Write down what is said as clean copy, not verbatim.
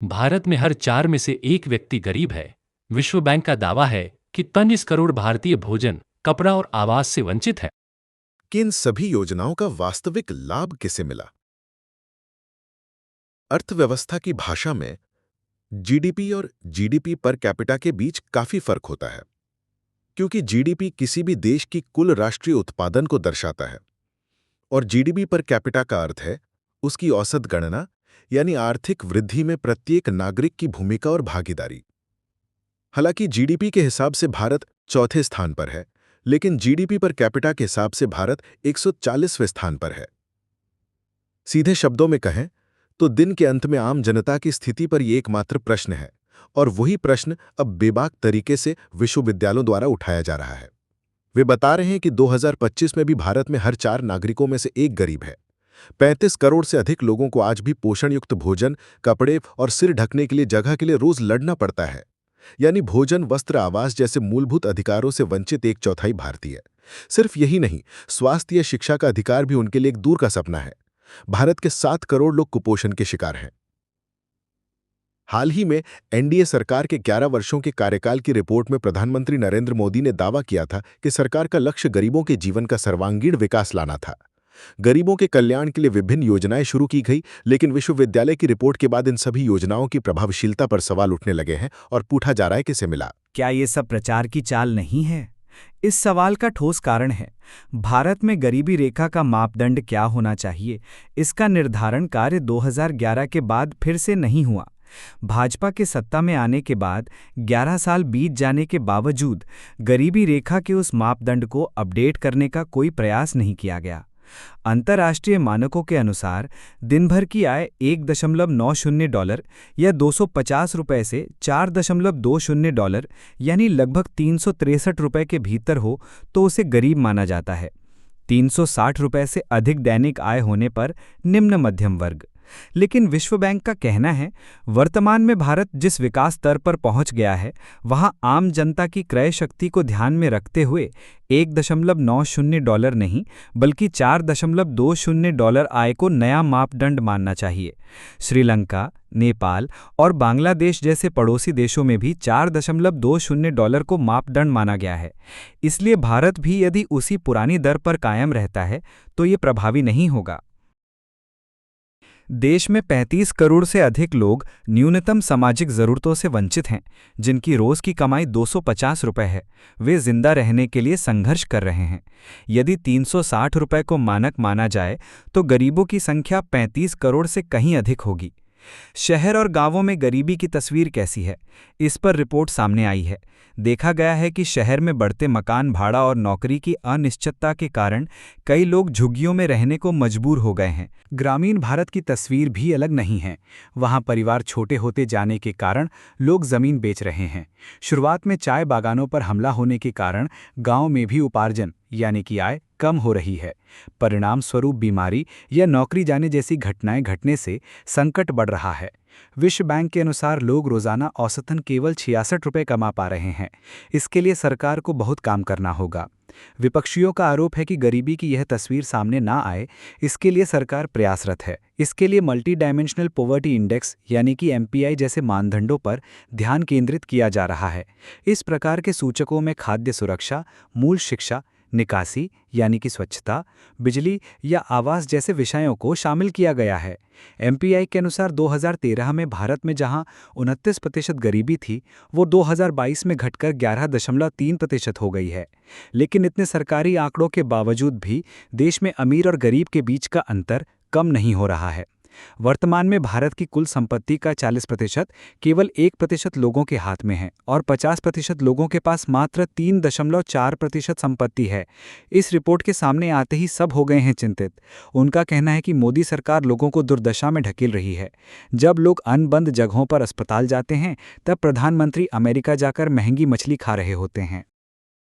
भारत में हर 4 में से एक व्यक्ति गरीब है। विश्व बैंक का दावा है कि 25 करोड़ भारतीय भोजन, कपड़ा और आवास से वंचित है। कि इन सभी योजनाओं का वास्तविक लाभ किसे मिला? अर्थव्यवस्था की भाषा में जीडीपी और जीडीपी पर कैपिटा के बीच काफी फर्क होता है, क्योंकि जीडीपी किसी भी देश की कुल राष्ट्रीय उत्पादन को दर्शाता है और जीडीपी पर कैपिटा का अर्थ है उसकी औसत गणना, यानी आर्थिक वृद्धि में प्रत्येक नागरिक की भूमिका और भागीदारी। हालांकि जीडीपी के हिसाब से भारत चौथे स्थान पर है, लेकिन जीडीपी पर कैपिटा के हिसाब से भारत 140वें स्थान पर है। सीधे शब्दों में कहें तो दिन के अंत में आम जनता की स्थिति पर यह एकमात्र प्रश्न है, और वही प्रश्न अब बेबाक तरीके से विश्वविद्यालयों द्वारा उठाया जा रहा है। वे बता रहे हैं कि 2025 में भी भारत में हर 4 नागरिकों में से एक गरीब है। 35 करोड़ से अधिक लोगों को आज भी पोषण युक्त भोजन, कपड़े और सिर ढकने के लिए जगह के लिए रोज लड़ना पड़ता है। यानी भोजन, वस्त्र, आवास जैसे मूलभूत अधिकारों से वंचित एक चौथाई भारतीय। सिर्फ यही नहीं, स्वास्थ्य या शिक्षा का अधिकार भी उनके लिए एक दूर का सपना है। भारत के 7 करोड़ लोग कुपोषण के शिकार हैं। हाल ही में एनडीए सरकार के 11 वर्षों के कार्यकाल की रिपोर्ट में प्रधानमंत्री नरेंद्र मोदी ने दावा किया था कि सरकार का लक्ष्य गरीबों के जीवन का सर्वांगीण विकास लाना था। गरीबों के कल्याण के लिए विभिन्न योजनाएं शुरू की गई, लेकिन विश्वविद्यालय की रिपोर्ट के बाद इन सभी योजनाओं की प्रभावशीलता पर सवाल उठने लगे हैं और पूछा जा रहा है किसे मिला। क्या ये सब प्रचार की चाल नहीं है? इस सवाल का ठोस कारण है, भारत में गरीबी रेखा का मापदंड क्या होना चाहिए, इसका निर्धारण कार्य 2011 के बाद फिर से नहीं हुआ। भाजपा के सत्ता में आने के बाद 11 साल बीत जाने के बावजूद गरीबी रेखा के उस मापदंड को अपडेट करने का कोई प्रयास नहीं किया गया। अंतर्राष्ट्रीय मानकों के अनुसार दिन भर की आय $1.90 या 250 रुपये से $4.20 यानी लगभग 363 रुपये के भीतर हो तो उसे गरीब माना जाता है। 360 रुपये से अधिक दैनिक आय होने पर निम्न मध्यम वर्ग। लेकिन विश्व बैंक का कहना है, वर्तमान में भारत जिस विकास स्तर पर पहुंच गया है, वहां आम जनता की क्रय शक्ति को ध्यान में रखते हुए $1.90 नहीं बल्कि $4.20 आय को नया मापदंड मानना चाहिए। श्रीलंका, नेपाल और बांग्लादेश जैसे पड़ोसी देशों में भी $4.20 को मापदंड माना गया है। इसलिए भारत भी यदि उसी पुरानी दर पर कायम रहता है तो ये प्रभावी नहीं होगा। देश में 35 करोड़ से अधिक लोग न्यूनतम सामाजिक जरूरतों से वंचित हैं, जिनकी रोज की कमाई 250 रुपये है। वे जिंदा रहने के लिए संघर्ष कर रहे हैं। यदि 360 रुपये को मानक माना जाए तो गरीबों की संख्या 35 करोड़ से कहीं अधिक होगी। शहर और गांवों में गरीबी की तस्वीर कैसी है, इस पर रिपोर्ट सामने आई है। देखा गया है कि शहर में बढ़ते मकान भाड़ा और नौकरी की अनिश्चितता के कारण कई लोग झुग्गियों में रहने को मजबूर हो गए हैं। ग्रामीण भारत की तस्वीर भी अलग नहीं है। वहां परिवार छोटे होते जाने के कारण लोग जमीन बेच रहे हैं। शुरुआत में चाय बागानों पर हमला होने के कारण गांव में भी उपार्जन यानी कि आय कम हो रही है। परिणाम स्वरूप बीमारी या नौकरी जाने जैसी घटनाएं घटने से संकट बढ़ रहा है। विश्व बैंक के अनुसार लोग रोजाना औसतन केवल 66 रुपये कमा पा रहे हैं। इसके लिए सरकार को बहुत काम करना होगा। विपक्षियों का आरोप है कि गरीबी की यह तस्वीर सामने ना आए, इसके लिए सरकार प्रयासरत है। इसके लिए मल्टी डायमेंशनल पॉवर्टी इंडेक्स यानी कि एमपीआई जैसे मानदंडों पर ध्यान केंद्रित किया जा रहा है। इस प्रकार के सूचकों में खाद्य सुरक्षा, मूल शिक्षा, निकासी यानी कि स्वच्छता, बिजली या आवास जैसे विषयों को शामिल किया गया है। एमपीआई के अनुसार 2013 में भारत में जहां 29% गरीबी थी, वो 2022 में घटकर 11.3% हो गई है। लेकिन इतने सरकारी आंकड़ों के बावजूद भी देश में अमीर और गरीब के बीच का अंतर कम नहीं हो रहा है। वर्तमान में भारत की कुल संपत्ति का 40% केवल 1% लोगों के हाथ में है और 50% लोगों के पास मात्र 3.4% संपत्ति है। इस रिपोर्ट के सामने आते ही सब हो गए हैं चिंतित। उनका कहना है कि मोदी सरकार लोगों को दुर्दशा में ढकेल रही है। जब लोग अनबंद जगहों पर अस्पताल जाते हैं, तब प्रधानमंत्री अमेरिका जाकर महंगी मछली खा रहे होते हैं।